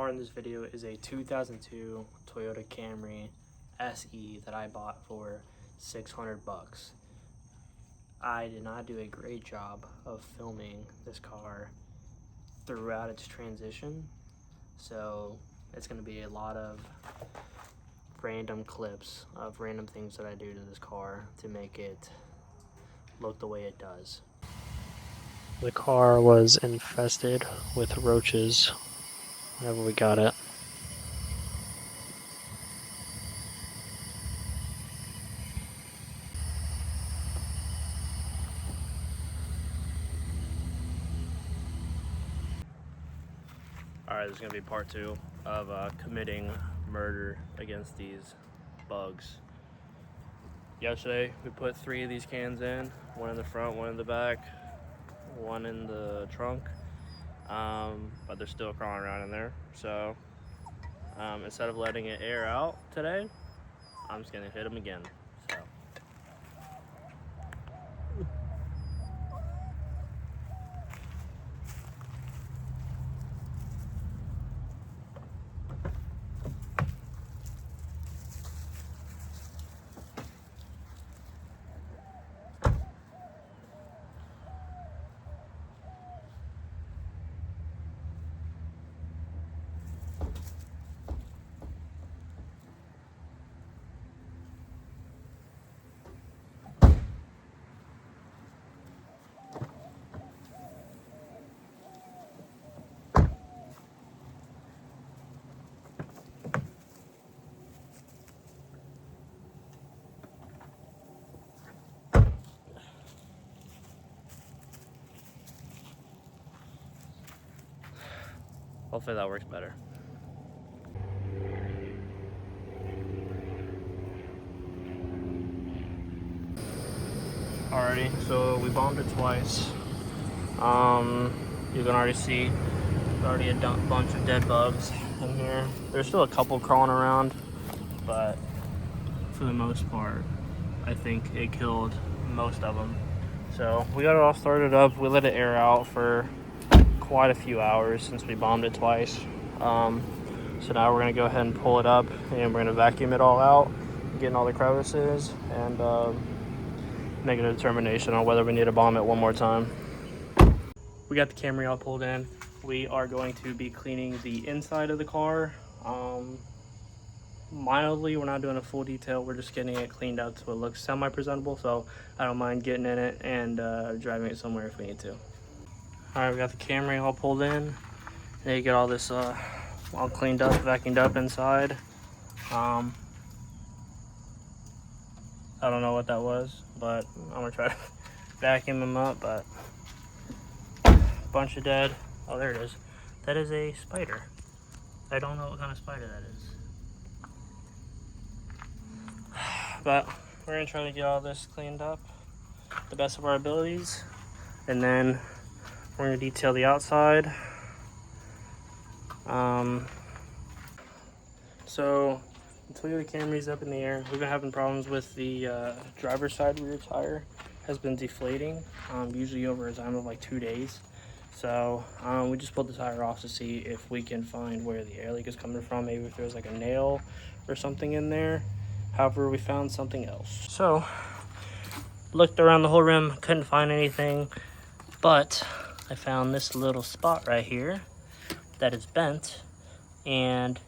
car in this video is a 2002 Toyota Camry SE that I bought for 600 bucks. I did not do a great job of filming this car throughout its transition, so it's going to be a lot of random clips of random things that I do to this car to make it look the way it does. The car was infested with roaches whenever we got it. Alright, this is going to be part 2 of committing murder against these bugs. Yesterday, we put 3 of these cans in, one in the front, one in the back, one in the trunk, but they're still crawling around in there. So instead of letting it air out today, I'm just going to hit them again. So. Hopefully that works better. Alrighty, so we bombed it twice. You can already see there's already a bunch of dead bugs in here. There's still a couple crawling around, but for the most part, I think it killed most of them. So we got it all started up. We let it air out for quite a few hours since we bombed it twice. So now we're gonna go ahead and pull it up and we're gonna vacuum it all out, get in all the crevices, and make a determination on whether we need to bomb it one more time. We got the Camry all pulled in. We are going to be cleaning the inside of the car. Mildly, we're not doing a full detail. We're just getting it cleaned out so it looks semi-presentable, so I don't mind getting in it and driving it somewhere if we need to. Alright, we got the Camry all pulled in. Now you get all this all cleaned up, vacuumed up inside. I don't know what that was, but I'm gonna try to vacuum them up. But bunch of dead. Oh, there it is. That is a spider. I don't know what kind of spider that is. But we're gonna try to get all this cleaned up the best of our abilities, and then we're gonna detail the outside. So the Toyota Camry's up in the air. We've been having problems with the driver's side rear tire. Has been deflating, usually over a time of like 2 days. So we just pulled the tire off to see if we can find where the air leak is coming from. Maybe if there's like a nail or something in there. However, we found something else. So looked around the whole rim, couldn't find anything, but I found this little spot right here that is bent, and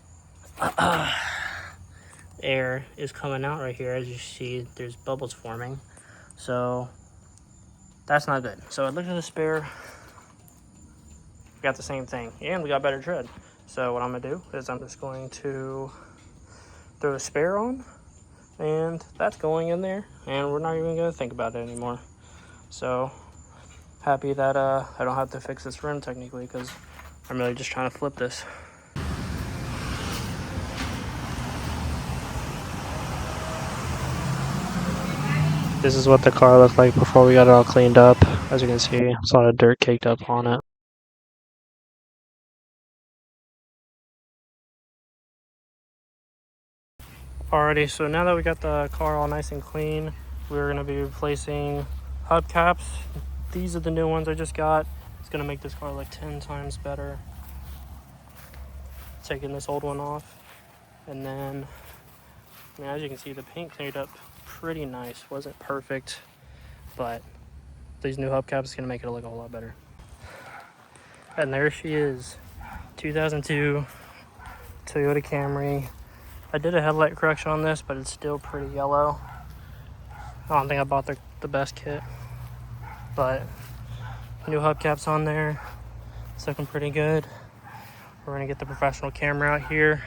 air is coming out right here. As you see, there's bubbles forming, so that's not good. So I looked at the spare, got the same thing, and we got better tread. So what I'm gonna do is I'm just going to throw the spare on, and that's going in there, and we're not even gonna think about it anymore. So happy that I don't have to fix this rim technically, because I'm really just trying to flip this. This is what the car looked like before we got it all cleaned up. As you can see, there's a lot of dirt caked up on it. Alrighty, so now that we got the car all nice and clean, we're gonna be replacing hubcaps. These are the new ones I just got. It's gonna make this car look 10 times better. taking this old one off. And then, I mean, as you can see, the paint cleared up pretty nice. Wasn't perfect, but these new hubcaps is gonna make it look a whole lot better. And there she is, 2002 Toyota Camry. I did a headlight correction on this, but it's still pretty yellow. I don't think I bought the best kit, but new hubcaps on there. It's looking pretty good. We're gonna get the professional camera out here,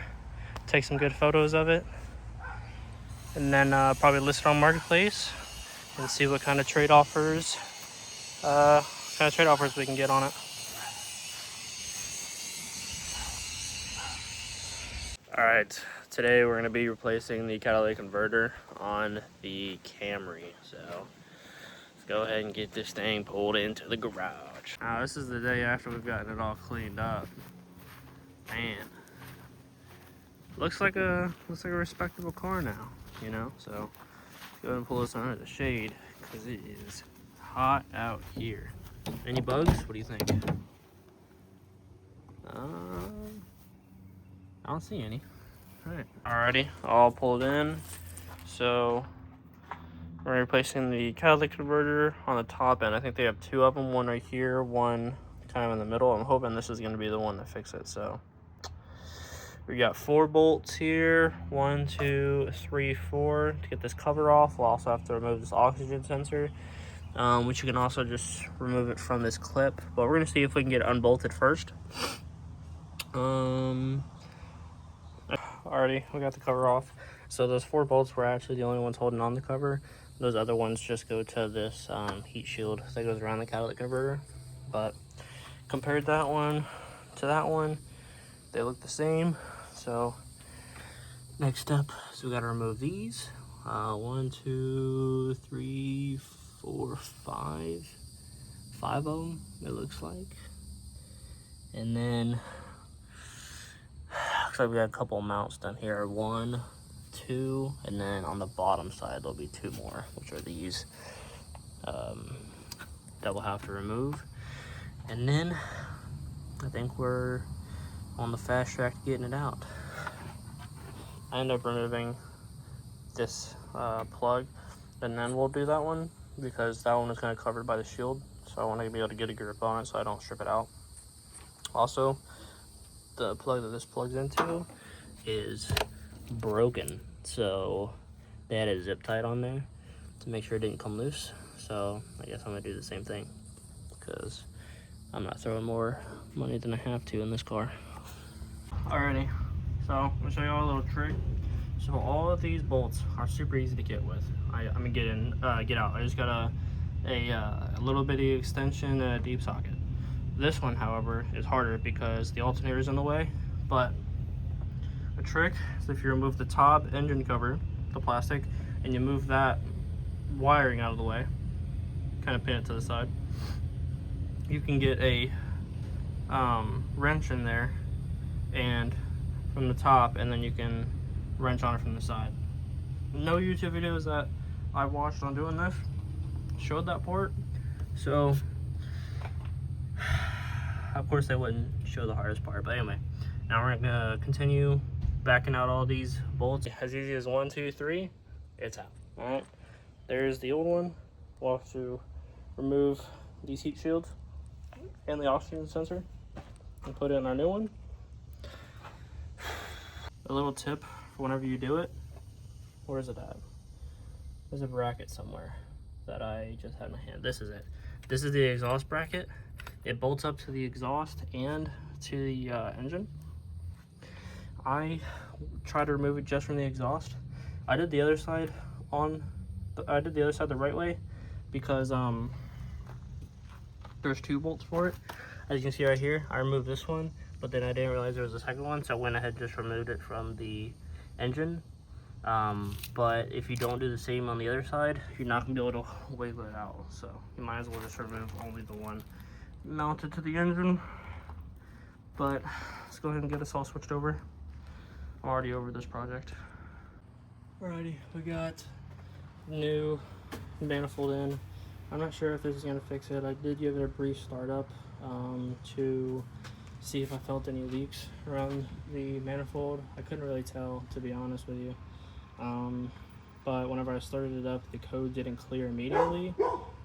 take some good photos of it, and then probably list it on Marketplace and see what kind of trade offers we can get on it. All right, today we're gonna be replacing the catalytic converter on the Camry. So let's go ahead and get this thing pulled into the garage. Now this is the day after we've gotten it all cleaned up. Man, looks like a respectable car now, you know. So let's go ahead and pull this under the shade because it is hot out here. Any bugs? What do you think? I don't see any. All right. Alrighty, I'll pull it in. So we're replacing the catalytic converter on the top end. I think they have two of them, one right here, one kind of in the middle. I'm hoping this is going to be the one to fix it. So we got 4 bolts here, 1, 2, 3, 4 to get this cover off. We'll also have to remove this oxygen sensor, which you can also just remove it from this clip. But we're going to see if we can get it unbolted first. Already, we got the cover off. So those 4 bolts were actually the only ones holding on the cover. Those other ones just go to this heat shield that goes around the catalytic converter. But compared that one to that one, they look the same. So next step is we got to remove these. 1, 2, 3, 4, 5 of them, it looks like. And then looks like we got a couple mounts down here. 1, 2, and then on the bottom side there'll be 2 more, which are these that we'll have to remove. And then I think we're on the fast track to getting it out. I end up removing this plug, and then we'll do that one because that one is kind of covered by the shield, so I want to be able to get a grip on it so I don't strip it out. Also, the plug that this plugs into is broken, so they had it zip tied on there to make sure it didn't come loose. So I guess I'm gonna do the same thing because I'm not throwing more money than I have to in this car. Alrighty, so I'm gonna show you all a little trick. So all of these bolts are super easy to get with. I'm gonna get out. I just got a little bitty extension and a deep socket. This one, however, is harder because the alternator is in the way. But a trick is if you remove the top engine cover, the plastic, and you move that wiring out of the way, kind of pin it to the side, you can get a wrench in there and from the top, and then you can wrench on it from the side. No YouTube videos that I watched on doing this showed that part, so of course they wouldn't show the hardest part. But anyway, now we're gonna continue backing out all these bolts. As easy as 1, 2, 3, it's out. All right, there's the old one. We'll have to remove these heat shields and the oxygen sensor and put in our new one. A little tip for whenever you do it, where is it at? There's a bracket somewhere that I just had in my hand. This is it. This is the exhaust bracket. It bolts up to the exhaust and to the engine. I try to remove it just from the exhaust. I did the other side the right way because there's 2 bolts for it. As you can see right here, I removed this one, but then I didn't realize there was a second one, so I went ahead and just removed it from the engine. But if you don't do the same on the other side, you're not gonna be able to wiggle it out. So you might as well just remove only the one mounted to the engine. But let's go ahead and get this all switched over. I'm already over this project. Alrighty, we got new manifold in. I'm not sure if this is gonna fix it. I did give it a brief startup to see if I felt any leaks around the manifold. I couldn't really tell, to be honest with you. But whenever I started it up, the code didn't clear immediately.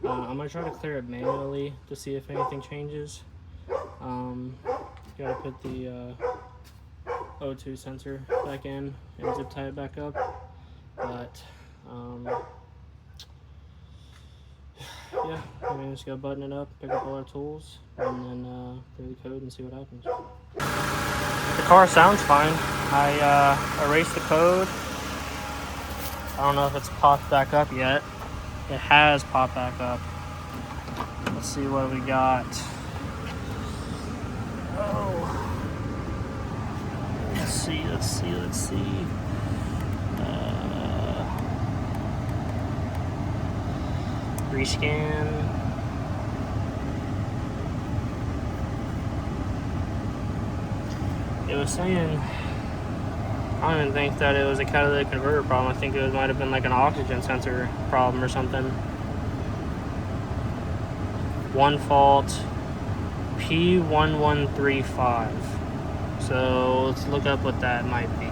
I'm gonna try to clear it manually to see if anything changes. Gotta put the O2 sensor back in and zip tie it back up. But yeah, I mean, just gotta button it up, pick up all our tools, and then clear the code and see what happens. The car sounds fine. I erased the code. I don't know if it's popped back up yet. It has popped back up. Let's see what we got. Oh. Let's see. Rescan. It was saying, I don't even think that it was a catalytic converter problem. I think it might have been like an oxygen sensor problem or something. One fault, P1135. So let's look up what that might be.